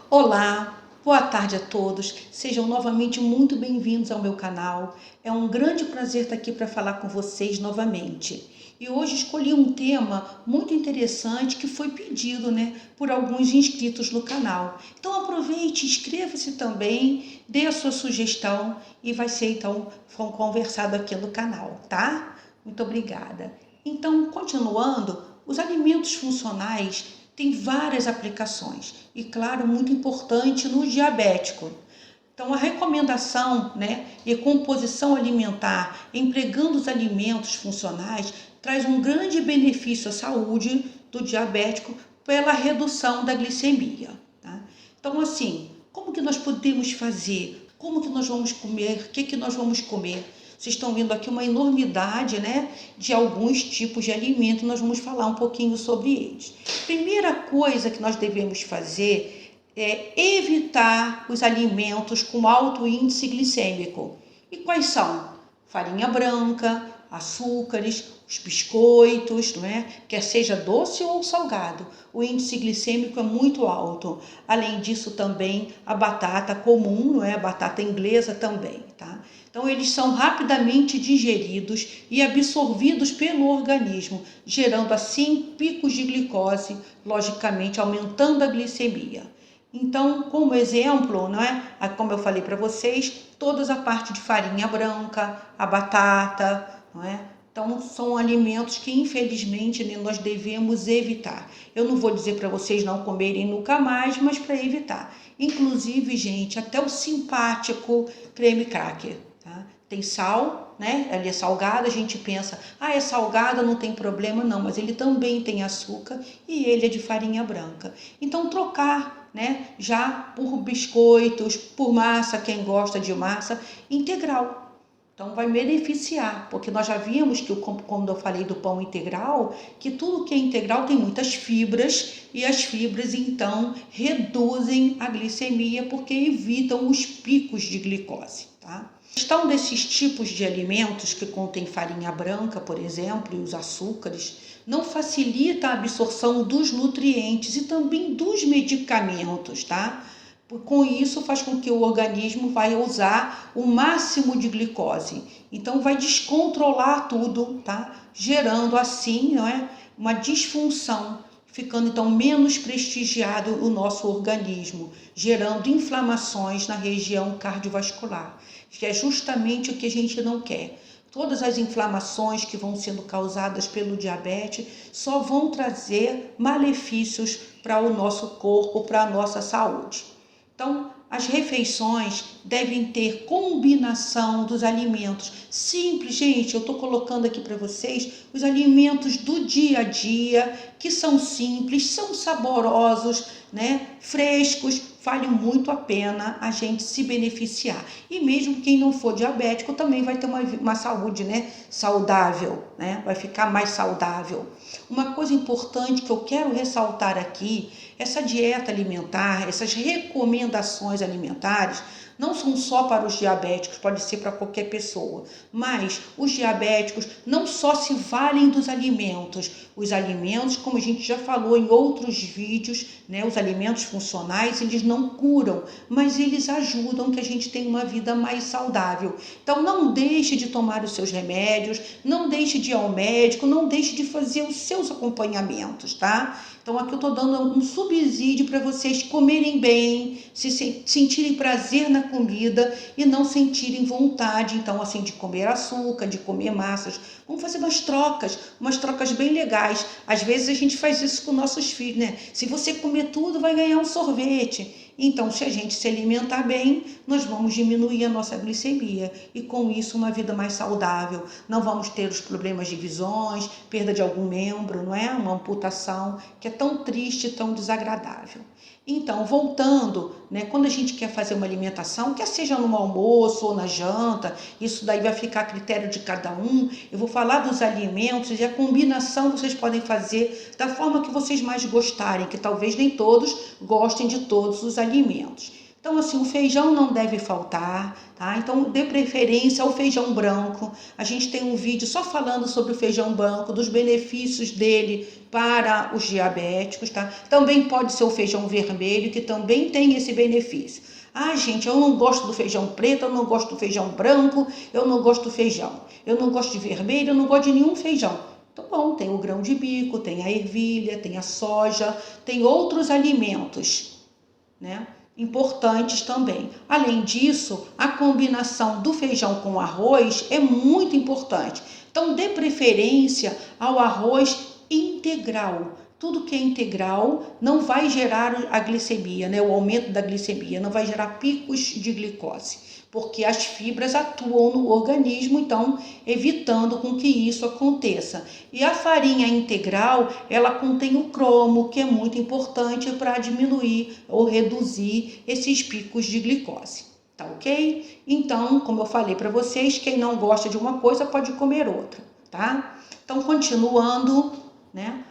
Olá, boa tarde a todos. Sejam novamente muito bem-vindos ao meu canal. É um grande prazer estar aqui para falar com vocês novamente. E hoje escolhi um tema muito interessante que foi pedido, por alguns inscritos no canal. Então aproveite, inscreva-se também, dê a sua sugestão e vai ser então conversado aqui no canal, tá? Muito obrigada. Então, continuando, os alimentos funcionais tem várias aplicações e, claro, muito importante no diabético. Então, a recomendação, e composição alimentar empregando os alimentos funcionais traz um grande benefício à saúde do diabético pela redução da glicemia. Tá? Então, assim, como que nós podemos fazer? Como que nós vamos comer? O que nós vamos comer? Vocês estão vendo aqui uma enormidade, de alguns tipos de alimento. Nós vamos falar um pouquinho sobre eles. Primeira coisa que nós devemos fazer é evitar os alimentos com alto índice glicêmico. E quais são? Farinha branca, açúcares, os biscoitos, quer seja doce ou salgado. O índice glicêmico é muito alto. Além disso, também a batata comum, a batata inglesa também, tá? Então, eles são rapidamente digeridos e absorvidos pelo organismo, gerando assim picos de glicose, logicamente aumentando a glicemia. Então, como exemplo, como eu falei para vocês, toda a parte de farinha branca, a batata, Então, são alimentos que, infelizmente, nós devemos evitar. Eu não vou dizer para vocês não comerem nunca mais, mas para evitar. Inclusive, gente, até o simpático creme cracker. Tá? Tem sal, Ele é salgado, a gente pensa, é salgado, não tem problema, não, mas ele também tem açúcar e ele é de farinha branca. Então, trocar, já por biscoitos, por massa, quem gosta de massa, integral. Então, vai beneficiar, porque nós já vimos que, quando eu falei do pão integral, que tudo que é integral tem muitas fibras, e as fibras, então, reduzem a glicemia, porque evitam os picos de glicose, tá? A questão desses tipos de alimentos que contêm farinha branca, por exemplo, e os açúcares, não facilita a absorção dos nutrientes e também dos medicamentos, tá? Com isso, faz com que o organismo vai usar o máximo de glicose. Então, vai descontrolar tudo, tá? Gerando assim, uma disfunção, ficando então menos prestigiado o nosso organismo, gerando inflamações na região cardiovascular, que é justamente o que a gente não quer. Todas as inflamações que vão sendo causadas pelo diabetes só vão trazer malefícios para o nosso corpo, para a nossa saúde. Então, as refeições devem ter combinação dos alimentos. Simples, gente, eu estou colocando aqui para vocês os alimentos do dia a dia, que são simples, são saborosos, frescos, vale muito a pena a gente se beneficiar. E mesmo quem não for diabético também vai ter uma saúde, saudável, vai ficar mais saudável. Uma coisa importante que eu quero ressaltar aqui, essa dieta alimentar, essas recomendações alimentares, não são só para os diabéticos, pode ser para qualquer pessoa, mas os diabéticos não só se valem dos alimentos, os alimentos, como a gente já falou em outros vídeos, os alimentos funcionais, eles não curam, mas eles ajudam que a gente tenha uma vida mais saudável. Então, não deixe de tomar os seus remédios, não deixe de ir ao médico, não deixe de fazer os seus acompanhamentos, tá? Então, aqui eu estou dando um subsídio para vocês comerem bem, sentirem prazer na comida e não sentirem vontade, então, assim, de comer açúcar, de comer massas. Vamos fazer umas trocas bem legais. Às vezes a gente faz isso com nossos filhos, Se você comer tudo, vai ganhar um sorvete. Então, se a gente se alimentar bem, nós vamos diminuir a nossa glicemia e, com isso, uma vida mais saudável. Não vamos ter os problemas de visões, perda de algum membro, uma amputação, que é tão triste, tão desagradável. Então, voltando, quando a gente quer fazer uma alimentação, quer seja no almoço ou na janta, isso daí vai ficar a critério de cada um. Eu vou falar dos alimentos e a combinação vocês podem fazer da forma que vocês mais gostarem, que talvez nem todos gostem de todos os alimentos. Então, assim, o feijão não deve faltar, tá? Então, dê preferência ao feijão branco. A gente tem um vídeo só falando sobre o feijão branco, dos benefícios dele para os diabéticos, tá? Também pode ser o feijão vermelho, que também tem esse benefício. Ah, gente, eu não gosto do feijão preto, eu não gosto do feijão branco, eu não gosto do feijão. Eu não gosto de vermelho, eu não gosto de nenhum feijão. Então, bom, tem o grão de bico, tem a ervilha, tem a soja, tem outros alimentos, né? Importantes também. Além disso, a combinação do feijão com arroz é muito importante. Então, dê preferência ao arroz integral. Tudo que é integral não vai gerar a glicemia, né? O aumento da glicemia, não vai gerar picos de glicose, porque as fibras atuam no organismo, então evitando com que isso aconteça. E a farinha integral, ela contém o cromo, que é muito importante para diminuir ou reduzir esses picos de glicose. Tá ok? Então, como eu falei para vocês, quem não gosta de uma coisa pode comer outra, tá? Então, continuando, né?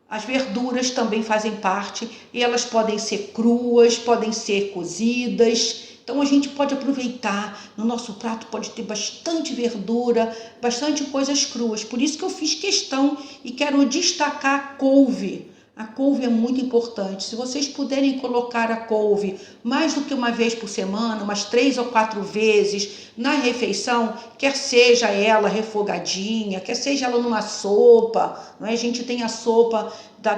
As verduras também fazem parte e elas podem ser cruas, podem ser cozidas. Então a gente pode aproveitar, no nosso prato pode ter bastante verdura, bastante coisas cruas. Por isso que eu fiz questão e quero destacar a couve. A couve é muito importante. Se vocês puderem colocar a couve mais do que uma vez por semana, umas 3 ou 4 vezes na refeição, quer seja ela refogadinha, quer seja ela numa sopa, não é? A gente tem a sopa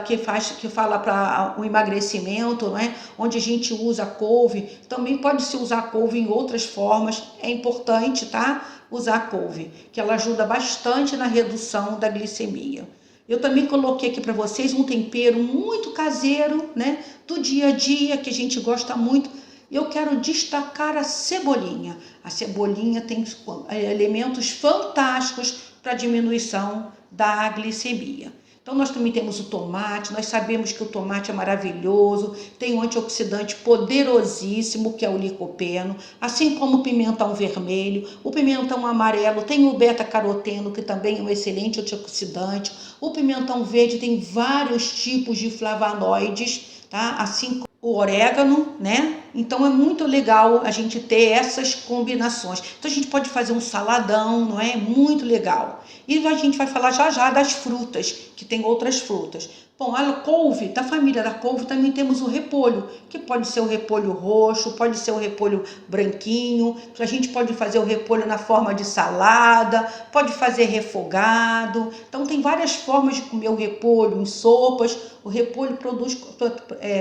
que fala para o emagrecimento, não é? Onde a gente usa a couve. Também pode se usar a couve em outras formas. É importante, tá? Usar a couve, que ela ajuda bastante na redução da glicemia. Eu também coloquei aqui para vocês um tempero muito caseiro, né? Do dia a dia, que a gente gosta muito. Eu quero destacar a cebolinha. A cebolinha tem elementos fantásticos para diminuição da glicemia. Então, nós também temos o tomate, nós sabemos que o tomate é maravilhoso, tem um antioxidante poderosíssimo, que é o licopeno, assim como o pimentão vermelho, o pimentão amarelo tem o beta-caroteno, que também é um excelente antioxidante, o pimentão verde tem vários tipos de flavonoides, tá? Assim como o orégano, né? Então é muito legal a gente ter essas combinações. Então a gente pode fazer um saladão, não é? Muito legal. E a gente vai falar já já das frutas, que tem outras frutas. Bom, a couve, da família da couve, também temos o repolho, que pode ser o repolho roxo, pode ser o repolho branquinho. A gente pode fazer o repolho na forma de salada, pode fazer refogado. Então tem várias formas de comer o repolho em sopas. O repolho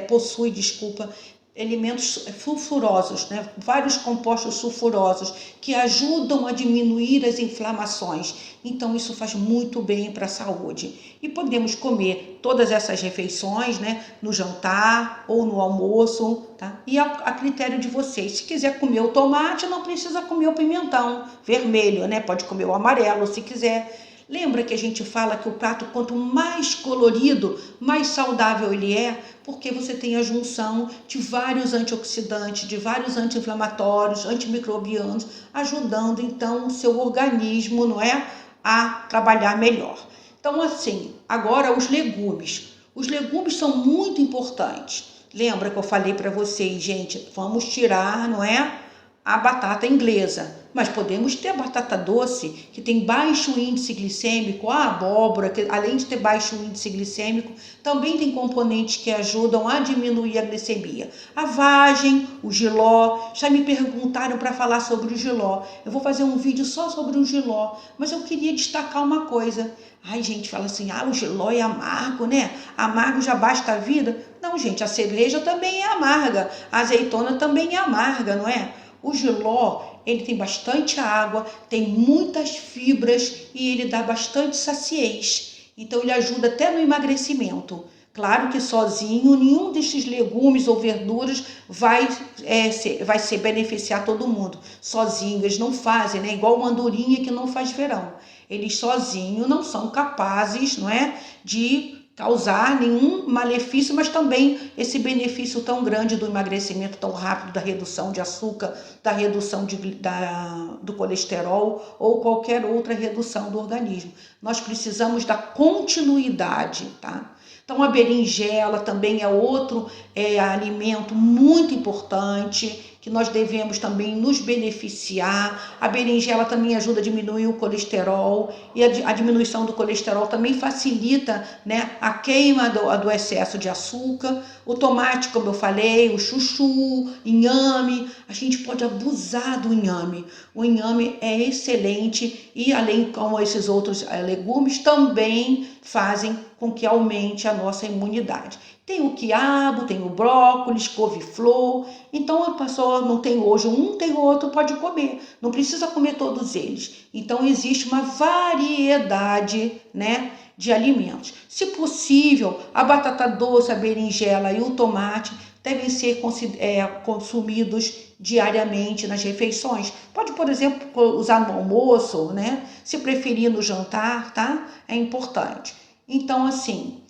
possui elementos sulfurosos, né? Vários compostos sulfurosos que ajudam a diminuir as inflamações. Então isso faz muito bem para a saúde. E podemos comer todas essas refeições, né? No jantar ou no almoço, tá? E a critério de vocês. Se quiser comer o tomate, não precisa comer o pimentão vermelho, né? Pode comer o amarelo se quiser. Lembra que a gente fala que o prato, quanto mais colorido, mais saudável ele é, porque você tem a junção de vários antioxidantes, de vários anti-inflamatórios, antimicrobianos, ajudando então o seu organismo, não é, a trabalhar melhor. Então, assim, agora os legumes. Os legumes são muito importantes. Lembra que eu falei para vocês, gente, vamos tirar, não é, a batata inglesa, mas podemos ter a batata doce, que tem baixo índice glicêmico, a abóbora, que além de ter baixo índice glicêmico, também tem componentes que ajudam a diminuir a glicemia. A vagem, o jiló, já me perguntaram para falar sobre o jiló. Eu vou fazer um vídeo só sobre o jiló, mas eu queria destacar uma coisa. Ai, gente, fala assim, o jiló é amargo, né? Amargo já basta a vida. Não, gente, a cerveja também é amarga, a azeitona também é amarga, não é? O jiló, ele tem bastante água, tem muitas fibras e ele dá bastante saciez. Então ele ajuda até no emagrecimento. Claro que sozinho, nenhum desses legumes ou verduras vai se beneficiar todo mundo. Sozinho, eles não fazem, né? Igual uma andorinha que não faz verão. Eles sozinhos não são capazes, não é, de causar nenhum malefício, mas também esse benefício tão grande do emagrecimento tão rápido, da redução de açúcar, da redução do colesterol ou qualquer outra redução do organismo. Nós precisamos da continuidade, tá? Então a berinjela também é outro alimento muito importante, que nós devemos também nos beneficiar. A berinjela também ajuda a diminuir o colesterol, e a diminuição do colesterol também facilita, né, a queima do excesso de açúcar. O tomate, como eu falei, o chuchu, inhame, a gente pode abusar do inhame. O inhame é excelente e, além como esses outros legumes, também fazem com que aumente a nossa imunidade. Tem o quiabo, tem o brócolis, couve-flor. Então a pessoa não tem hoje um, tem outro, pode comer. Não precisa comer todos eles. Então existe uma variedade, né, de alimentos. Se possível, a batata doce, a berinjela e o tomate devem ser consumidos diariamente nas refeições. Pode, por exemplo, usar no almoço, né? Se preferir no jantar, tá? É importante. Então, assim,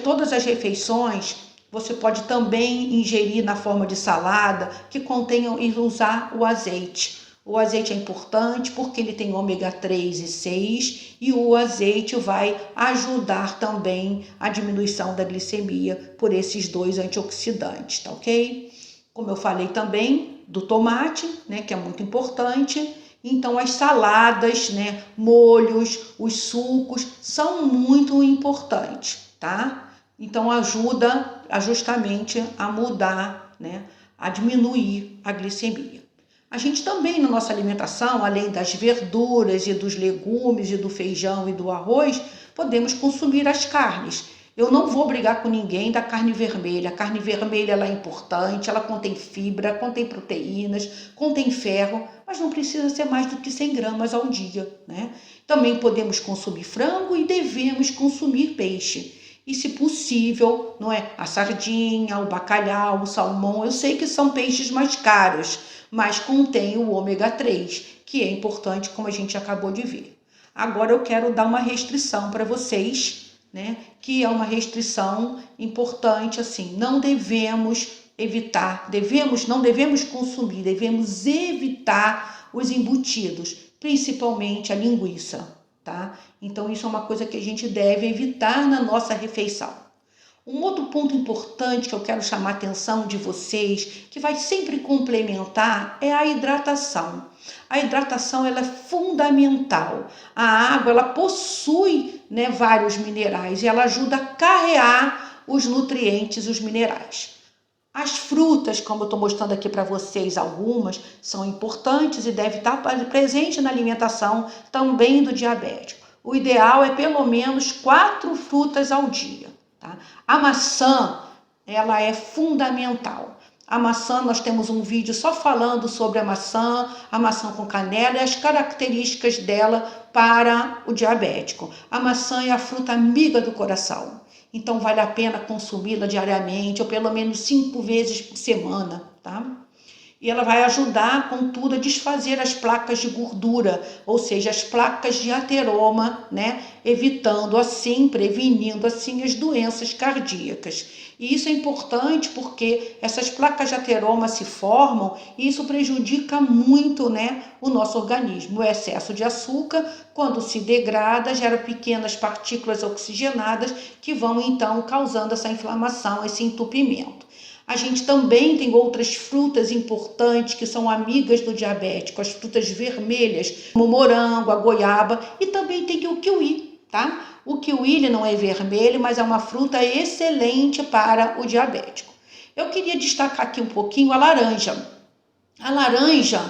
todas as refeições você pode também ingerir na forma de salada que contenham e usar o azeite. O azeite é importante porque ele tem ômega 3 e 6 e o azeite vai ajudar também a diminuição da glicemia por esses dois antioxidantes, tá ok? Como eu falei também do tomate, né, que é muito importante. Então as saladas, né, molhos, os sucos são muito importantes, tá? Então ajuda justamente a mudar, né, a diminuir a glicemia. A gente também, na nossa alimentação, além das verduras e dos legumes e do feijão e do arroz, podemos consumir as carnes. Eu não vou brigar com ninguém da carne vermelha. A carne vermelha ela é importante, ela contém fibra, contém proteínas, contém ferro, mas não precisa ser mais do que 100 gramas ao dia, né? Também podemos consumir frango e devemos consumir peixe. E, se possível, não é, a sardinha, o bacalhau, o salmão. Eu sei que são peixes mais caros, mas contém o ômega 3, que é importante, como a gente acabou de ver. Agora eu quero dar uma restrição para vocês, né? Que é uma restrição importante, assim, não devemos evitar, não devemos consumir, devemos evitar os embutidos, principalmente a linguiça, tá? Então isso é uma coisa que a gente deve evitar na nossa refeição. Um outro ponto importante que eu quero chamar a atenção de vocês, que vai sempre complementar, é a hidratação. A hidratação ela é fundamental. A água ela possui, né, vários minerais e ela ajuda a carrear os nutrientes, os minerais. As frutas, como eu estou mostrando aqui para vocês, algumas são importantes e devem estar presentes na alimentação também do diabético. O ideal é pelo menos 4 frutas ao dia. Tá? A maçã, ela é fundamental. A maçã, nós temos um vídeo só falando sobre a maçã com canela e as características dela para o diabético. A maçã é a fruta amiga do coração, então vale a pena consumi-la diariamente ou pelo menos 5 vezes por semana, tá? E ela vai ajudar, contudo, a desfazer as placas de gordura, ou seja, as placas de ateroma, né? Evitando assim, prevenindo assim as doenças cardíacas. E isso é importante porque essas placas de ateroma se formam e isso prejudica muito, né, o nosso organismo. O excesso de açúcar, quando se degrada, gera pequenas partículas oxigenadas que vão então causando essa inflamação, esse entupimento. A gente também tem outras frutas importantes que são amigas do diabético, as frutas vermelhas, como o morango, a goiaba, e também tem o kiwi, tá? O kiwi ele não é vermelho, mas é uma fruta excelente para o diabético. Eu queria destacar aqui um pouquinho a laranja. A laranja,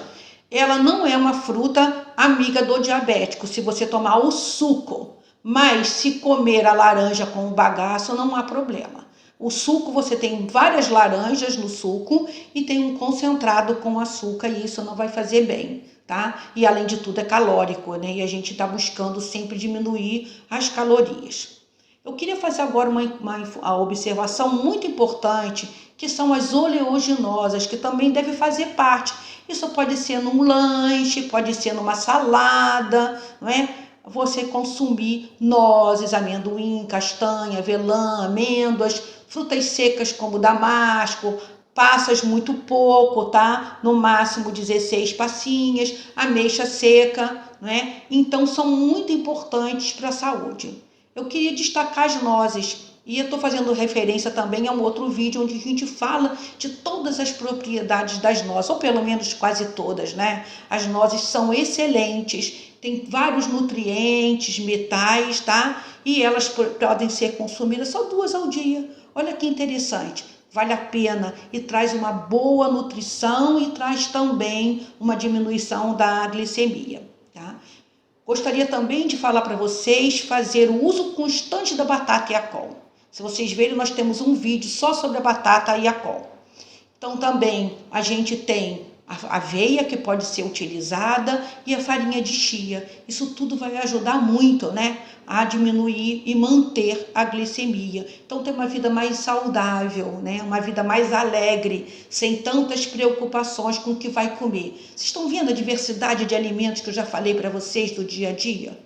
ela não é uma fruta amiga do diabético, se você tomar o suco, mas se comer a laranja com o bagaço não há problema. O suco, você tem várias laranjas no suco e tem um concentrado com açúcar e isso não vai fazer bem, tá? E além de tudo é calórico, né? E a gente tá buscando sempre diminuir as calorias. Eu queria fazer agora uma observação muito importante, que são as oleaginosas, que também devem fazer parte. Isso pode ser num lanche, pode ser numa salada, não é? Você consumir nozes, amendoim, castanha, avelã, amêndoas, frutas secas como damasco, passas muito pouco, tá? No máximo 16 passinhas, ameixa seca, né? Então são muito importantes para a saúde. Eu queria destacar as nozes. E eu estou fazendo referência também a um outro vídeo onde a gente fala de todas as propriedades das nozes, ou pelo menos quase todas, né? As nozes são excelentes, tem vários nutrientes, metais, tá? E elas podem ser consumidas só 2 ao dia. Olha que interessante. Vale a pena e traz uma boa nutrição e traz também uma diminuição da glicemia, tá? Gostaria também de falar para vocês fazer o uso constante da batata e a col. Se vocês verem, nós temos um vídeo só sobre a batata e a col. Então também a gente tem a aveia que pode ser utilizada e a farinha de chia. Isso tudo vai ajudar muito, né, a diminuir e manter a glicemia. Então ter uma vida mais saudável, né, uma vida mais alegre, sem tantas preocupações com o que vai comer. Vocês estão vendo a diversidade de alimentos que eu já falei para vocês do dia a dia?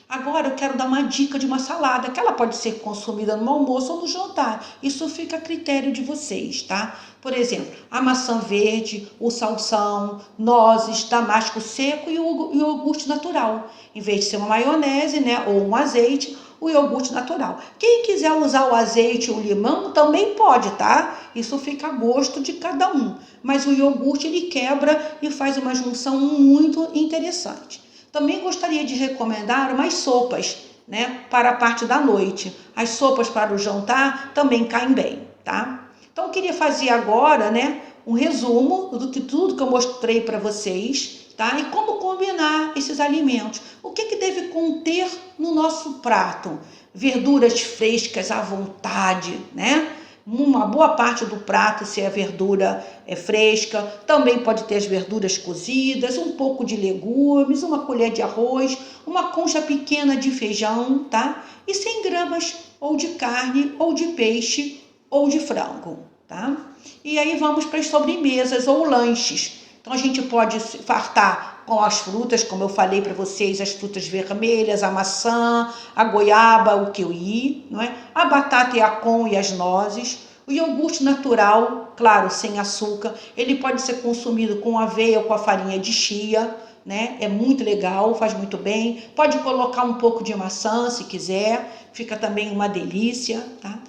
Agora eu quero dar uma dica de uma salada, que ela pode ser consumida no almoço ou no jantar. Isso fica a critério de vocês, tá? Por exemplo, a maçã verde, o salsão, nozes, damasco seco e o iogurte natural. Em vez de ser uma maionese, né, ou um azeite, o iogurte natural. Quem quiser usar o azeite e o limão também pode, tá? Isso fica a gosto de cada um. Mas o iogurte ele quebra e faz uma junção muito interessante. Também gostaria de recomendar umas sopas, né, para a parte da noite. As sopas para o jantar também caem bem, tá? Então, eu queria fazer agora, né, um resumo do tudo que eu mostrei para vocês, tá? E como combinar esses alimentos. O que deve conter no nosso prato? Verduras frescas à vontade, né? Uma boa parte do prato, se a verdura é fresca, também pode ter as verduras cozidas, um pouco de legumes, uma colher de arroz, uma concha pequena de feijão, tá? E 100 gramas ou de carne, ou de peixe, ou de frango, tá? E aí vamos para as sobremesas ou lanches. Então a gente pode fartar com as frutas, como eu falei para vocês, as frutas vermelhas, a maçã, a goiaba, o kiwi, não é? A batata e a con e as nozes. O iogurte natural, claro, sem açúcar, ele pode ser consumido com aveia ou com a farinha de chia, né? É muito legal, faz muito bem. Pode colocar um pouco de maçã se quiser, fica também uma delícia, tá?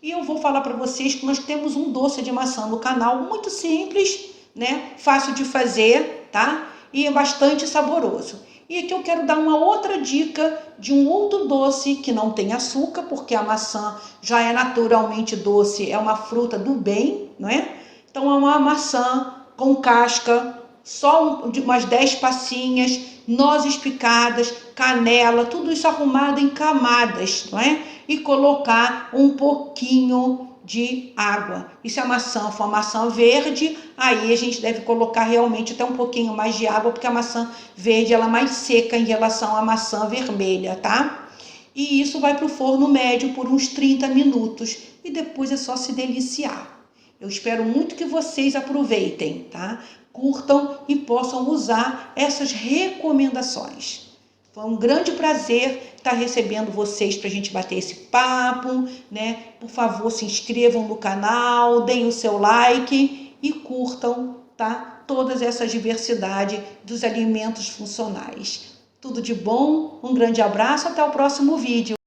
E eu vou falar para vocês que nós temos um doce de maçã no canal, muito simples, né? Fácil de fazer, tá? E é bastante saboroso. E aqui eu quero dar uma outra dica de um outro doce que não tem açúcar, porque a maçã já é naturalmente doce, é uma fruta do bem, não é? Então é uma maçã com casca, só umas 10 passinhas, nozes picadas, canela, tudo isso arrumado em camadas, não é? E colocar um pouquinho de água. E se a maçã for uma maçã verde, aí a gente deve colocar realmente até um pouquinho mais de água, porque a maçã verde ela é mais seca em relação à maçã vermelha, tá? E isso vai para o forno médio por uns 30 minutos e depois é só se deliciar. Eu espero muito que vocês aproveitem, tá? Curtam e possam usar essas recomendações. Foi um grande prazer estar recebendo vocês para a gente bater esse papo, né? Por favor, se inscrevam no canal, deem o seu like e curtam, tá? Todas essas diversidade dos alimentos funcionais. Tudo de bom, um grande abraço, até o próximo vídeo.